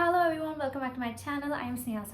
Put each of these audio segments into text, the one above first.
Hello everyone, welcome back to my channel. I am Sneha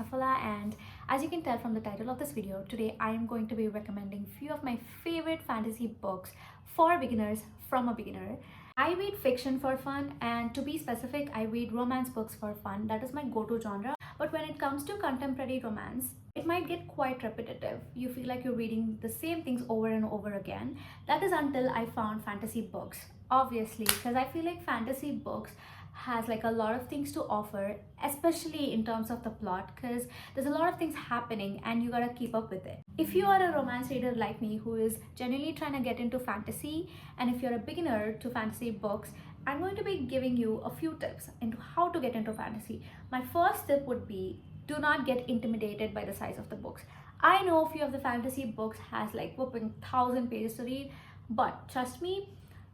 and as you can tell from the title of this video, today I am going to be recommending few of my favorite fantasy books for beginners from a beginner. I read fiction for fun, and to be specific, I read romance books for fun. That is my go-to genre. But when it comes to contemporary romance, it might get quite repetitive. You feel like you're reading the same things over and over again. That is until I found fantasy books. Obviously, because I feel like fantasy books has like a lot of things to offer, especially in terms of the plot, because there's a lot of things happening and you gotta keep up with it. If you are a romance reader like me who is genuinely trying to get into fantasy, and if you're a beginner to fantasy books, I'm going to be giving you a few tips into how to get into fantasy. My first tip would be, do not get intimidated by the size of the books. I know a few of the fantasy books has like whooping 1,000 pages to read, but trust me,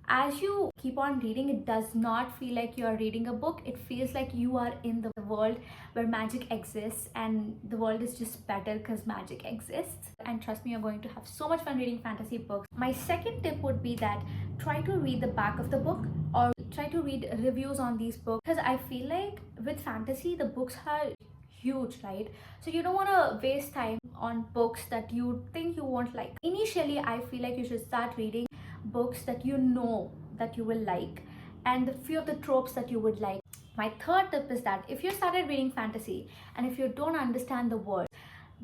as you keep on reading, it does not feel like you are reading a book. It feels like you are in the world where magic exists, and the world is just better because magic exists. And trust me, you're going to have so much fun reading fantasy books. My second tip would be that try to read the back of the book, or try to read reviews on these books, because I feel like with fantasy the books are huge, right? So you don't want to waste time on books that you think you won't like. Initially, I feel like you should start reading books that you know that you will like, and a few of the tropes that you would like. My third tip is that if you started reading fantasy and if you don't understand the world,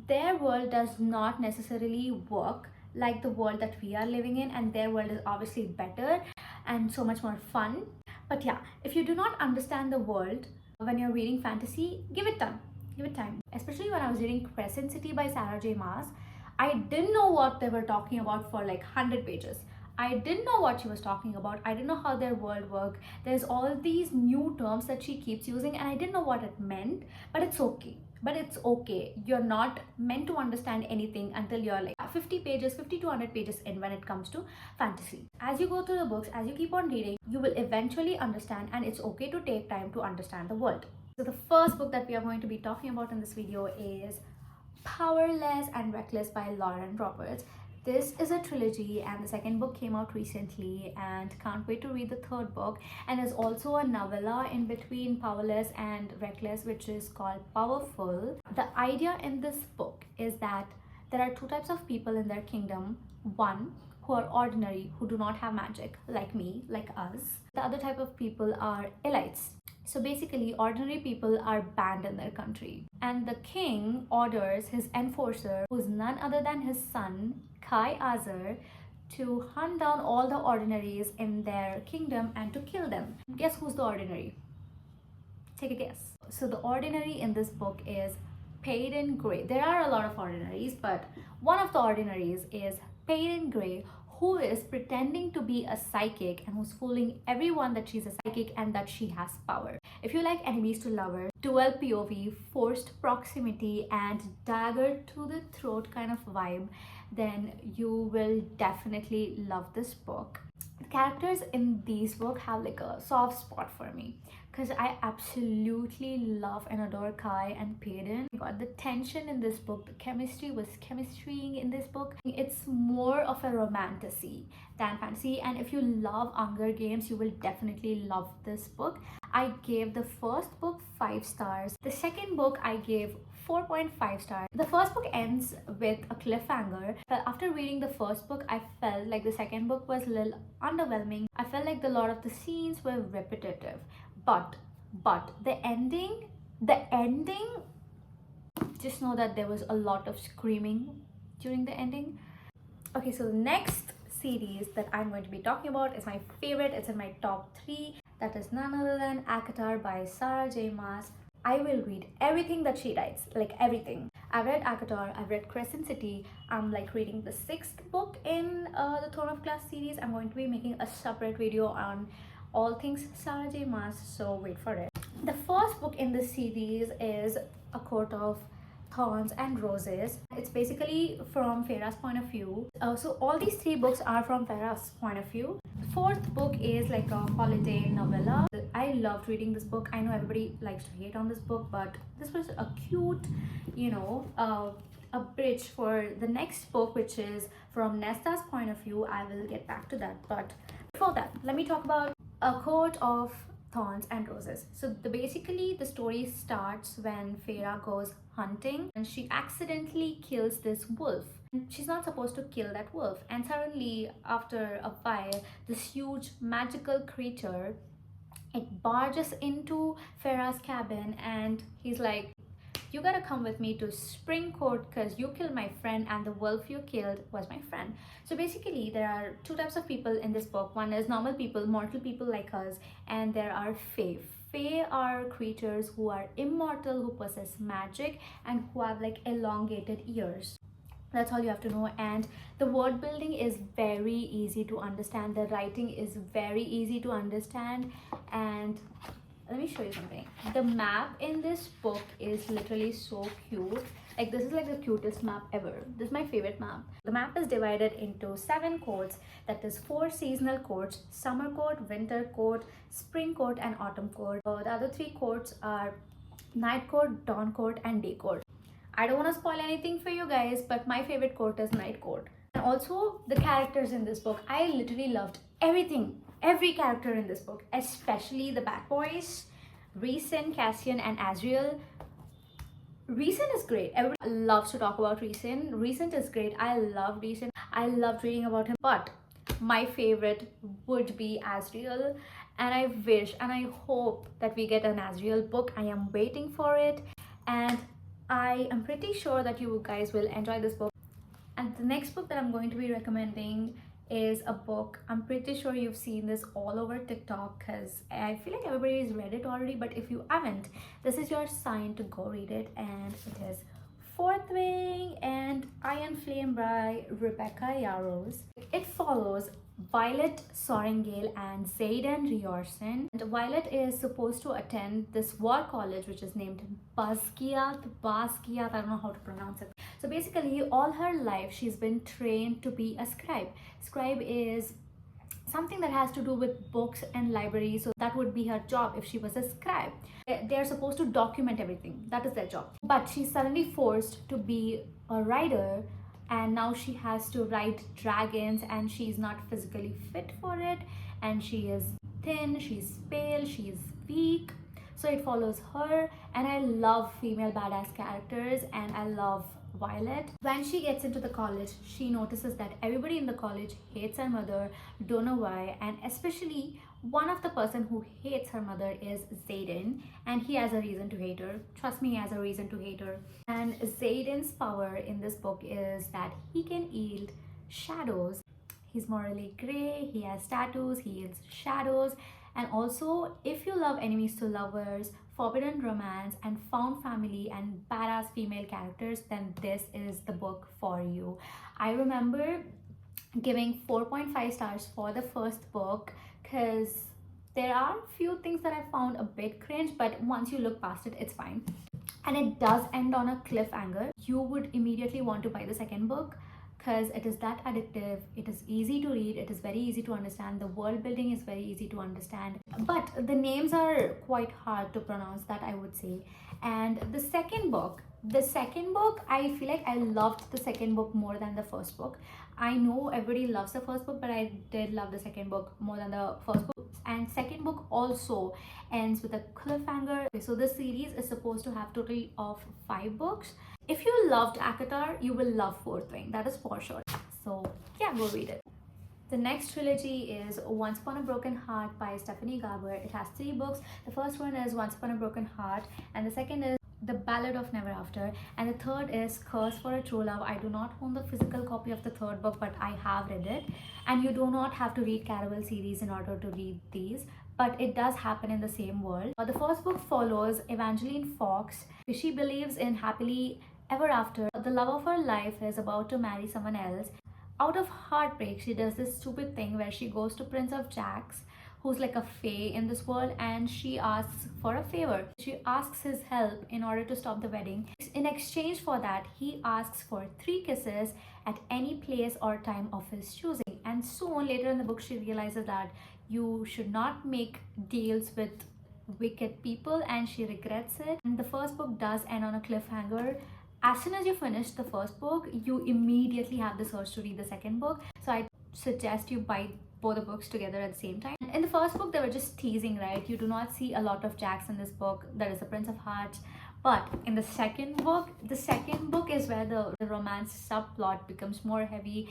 their world does not necessarily work like the world that we are living in, and their world is obviously better and so much more fun. But yeah, if you do not understand the world when you're reading fantasy, give it time. Give it time. Especially when I was reading Crescent City by Sarah J. Maas, I didn't know what they were talking about for like 100 pages. I didn't know what she was talking about. I didn't know how their world worked. There's all these new terms that she keeps using, and I didn't know what it meant, but it's okay. But it's okay. You're not meant to understand anything until you're like 50 pages, 50 to 100 pages in when it comes to fantasy. As you go through the books, as you keep on reading, you will eventually understand, and it's okay to take time to understand the world. So the first book that we are going to be talking about in this video is Powerless and Reckless by Lauren Roberts. This is a trilogy, and the second book came out recently, and can't wait to read the third book. And there's also a novella in between Powerless and Reckless, which is called Powerful. The idea in this book is that there are two types of people in their kingdom. One, who are ordinary, who do not have magic, like me, like us. The other type of people are elites. So basically, ordinary people are banned in their country. And the king orders his enforcer, who's none other than his son, Kai Azar, to hunt down all the ordinaries in their kingdom and to kill them. Guess who's the ordinary? Take a guess. So the ordinary in this book is Peyton Gray. There are a lot of ordinaries, but one of the ordinaries is Peyton Gray, who is pretending to be a psychic and who's fooling everyone that she's a psychic and that she has power. If you like enemies to lovers, dual POV, forced proximity, and dagger to the throat kind of vibe, then you will definitely love this book. The characters in these books have like a soft spot for me, because I absolutely love and adore Kai and Peyton. God, the tension in this book, the chemistry was chemistrying in this book. It's more of a romantasy than fantasy, and if you love Hunger Games, you will definitely love this book. I gave the first book 5 stars. The second book I gave 4.5 stars. The first book ends with a cliffhanger, but after reading the first book, I felt like the second book was a little underwhelming. I felt like a lot of the scenes were repetitive. But the ending, just know that there was a lot of screaming during the ending. Okay, so the next series that I'm going to be talking about is my favorite. It's in my top 3. That is none other than ACOTAR by Sarah J. Maas. I will read everything that she writes, like everything. I've read ACOTAR, I've read Crescent City. I'm like reading the 6th book in the Throne of Glass series. I'm going to be making a separate video on all things Sarah J. Maas, so wait for it. The first book in this series is A Court of Thorns and Roses. It's basically from Farah's point of view. So all these 3 books are from Farah's point of view. The 4th book is like a holiday novella. I loved reading this book. I know everybody likes to hate on this book, but this was a cute, a bridge for the next book, which is from Nesta's point of view. I will get back to that, but before that, let me talk about A Court of thorns and roses. So basically the story starts when Feyre goes hunting and she accidentally kills this wolf. And she's not supposed to kill that wolf, and suddenly after a while this huge magical creature, it barges into Farah's cabin and he's like, you gotta come with me to Spring Court because you killed my friend and the wolf you killed was my friend. So basically there are two types of people in this book. One is normal people, mortal people like us, and there are fae. Fae are creatures who are immortal, who possess magic, and who have like elongated ears. That's all you have to know. And the word building is very easy to understand, the writing is very easy to understand. And let me show you something. The map in this book is literally so cute. Like, this is like the cutest map ever. This is my favorite map. The map is divided into 7 courts, that is 4 seasonal courts: summer court, winter court, spring court, and autumn court. The other 3 courts are night court, dawn court, and day court. I don't want to spoil anything for you guys, but my favorite court is night court. And also the characters in this book, I literally loved every character in this book, especially the bad boys, Rhysand, Cassian, and Azriel. Rhysand is great. Everyone loves to talk about Rhysand. Rhysand is great. I love Rhysand. I loved reading about him. But my favorite would be Azriel. And I wish and I hope that we get an Azriel book. I am waiting for it. And I am pretty sure that you guys will enjoy this book. And the next book that I'm going to be recommending is a book. I'm pretty sure you've seen this all over TikTok because I feel like everybody's read it already, but if you haven't, this is your sign to go read it. And it is Fourth Wing and Iron Flame by Rebecca Yarros. It follows Violet Sorrengail and Xaden Riorson. And Violet is supposed to attend this war college which is named Basquiat, I don't know how to pronounce it. So basically all her life she's been trained to be a scribe. Scribe is something that has to do with books and libraries, so that would be her job if she was a scribe. They're supposed to document everything, that is their job. But she's suddenly forced to be a writer, and now she has to write dragons, and she's not physically fit for it, and she is thin, she's pale, she's weak. So it follows her, and I love female badass characters, and I love Violet. When she gets into the college, she notices that everybody in the college hates her mother, don't know why, and especially one of the person who hates her mother is Xaden, and he has a reason to hate her. Trust me, he has a reason to hate her. And Xaden's power in this book is that he can yield shadows. He's morally gray, he has tattoos, he yields shadows. And also, if you love enemies to lovers, forbidden romance, and found family, and badass female characters, then this is the book for you. I remember giving 4.5 stars for the first book because there are few things that I found a bit cringe, but once you look past it, it's fine. And it does end on a cliffhanger. You would immediately want to buy the second book because it is that addictive. It is easy to read, it is very easy to understand, the world building is very easy to understand, but the names are quite hard to pronounce, that I would say. And the second book, I feel like I loved the second book more than the first book. I know everybody loves the first book, but I did love the second book more than the first book. And second book also ends with a cliffhanger. So the series is supposed to have total of 5 books. If you loved ACOTAR, you will love Fourth Wing, that is for sure. So yeah, go read it. The next trilogy is Once Upon a Broken Heart by Stephanie Garber. It has 3 books. The first one is Once Upon a Broken Heart, and the second is The Ballad of Never After, and the third is Curse for a True Love. I do not own the physical copy of the third book, but I have read it. And you do not have to read Caraval series in order to read these, but it does happen in the same world. The first book follows Evangeline Fox. She believes in happily ever after. The love of her life is about to marry someone else. Out of heartbreak, she does this stupid thing where she goes to Prince of Jax, who's like a fae in this world, and she asks for a favor. She asks his help in order to stop the wedding. In exchange for that, he asks for 3 kisses at any place or time of his choosing. And soon later in the book, she realizes that you should not make deals with wicked people, and she regrets it. And the first book does end on a cliffhanger. As soon as you finish the first book, you immediately have the urge to read the second book. So I suggest you buy both the books together at the same time. In the first book, they were just teasing, right? You do not see a lot of Jacks in this book. That is the Prince of Hearts. But in the second book is where the romance subplot becomes more heavy.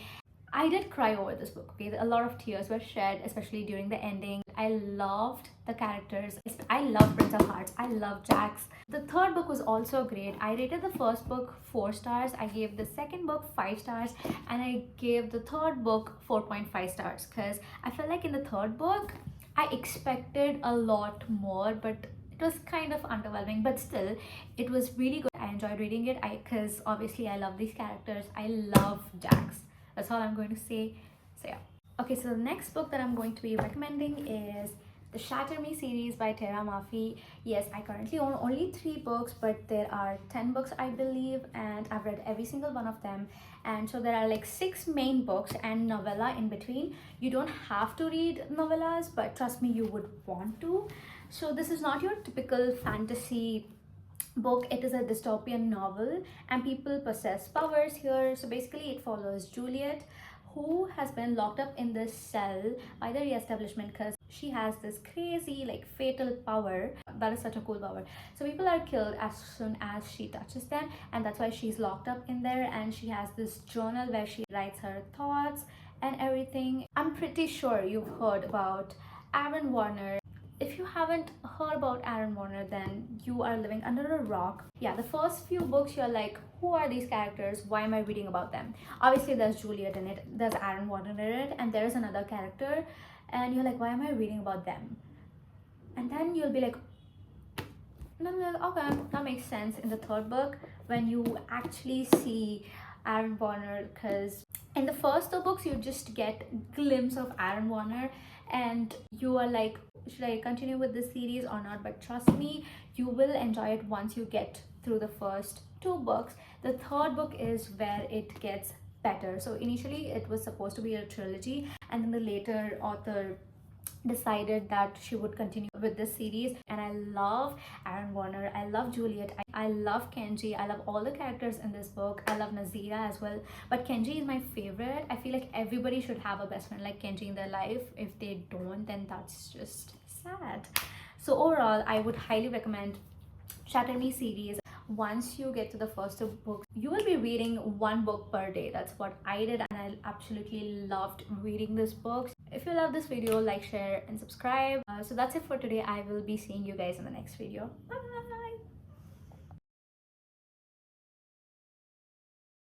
I did cry over this book, okay? A lot of tears were shed, especially during the ending. I loved the characters. I love Prince of Hearts. I love Jax. The third book was also great. I rated the first book 4 stars. I gave the second book 5 stars. And I gave the third book 4.5 stars. Because I felt like in the third book, I expected a lot more, but it was kind of underwhelming, but still it was really good. I enjoyed reading it because obviously I love these characters. I love Jax. That's all I'm going to say. So yeah. Okay, so the next book that I'm going to be recommending is the Shatter Me series by Tara Mafi. Yes, I currently own only 3 books, but there are 10 books I believe, and I've read every single one of them. And so there are like 6 main books and novella in between. You don't have to read novellas, but trust me, you would want to. So this is not your typical fantasy book. It is a dystopian novel and people possess powers here. So basically it follows Juliet, who has been locked up in this cell by the re-establishment because she has this crazy like fatal power. That is such a cool power. So people are killed as soon as she touches them, and that's why she's locked up in there. And she has this journal where she writes her thoughts and everything. I'm pretty sure you've heard about Aaron Warner. If you haven't heard about Aaron Warner, then you are living under a rock. Yeah, the first few books you're like, who are these characters? Why am I reading about them? Obviously there's Juliet in it, there's Aaron Warner in it, and there's another character, and you're like, why am I reading about them? And then you'll be like, no, okay, that makes sense in the third book when you actually see Aaron Warner, because in the first 2 books you just get glimpse of Aaron Warner and you are like, should I continue with this series or not? But trust me, you will enjoy it once you get through the first 2 books. The third book is where it gets better. So initially it was supposed to be a trilogy, and then the later author decided that she would continue with this series. And I love Aaron Warner, I love Juliet, I love Kenji, I love all the characters in this book. I love Nazira as well, but Kenji is my favorite. I feel like everybody should have a best friend like Kenji in their life. If they don't, then that's just sad. So overall, I would highly recommend Shatter Me series. Once you get to the first 2 books, you will be reading 1 book per day. That's what I did, and I absolutely loved reading this book. If you love this video, like, share and subscribe. So that's it for today. I will be seeing you guys in the next video. Bye.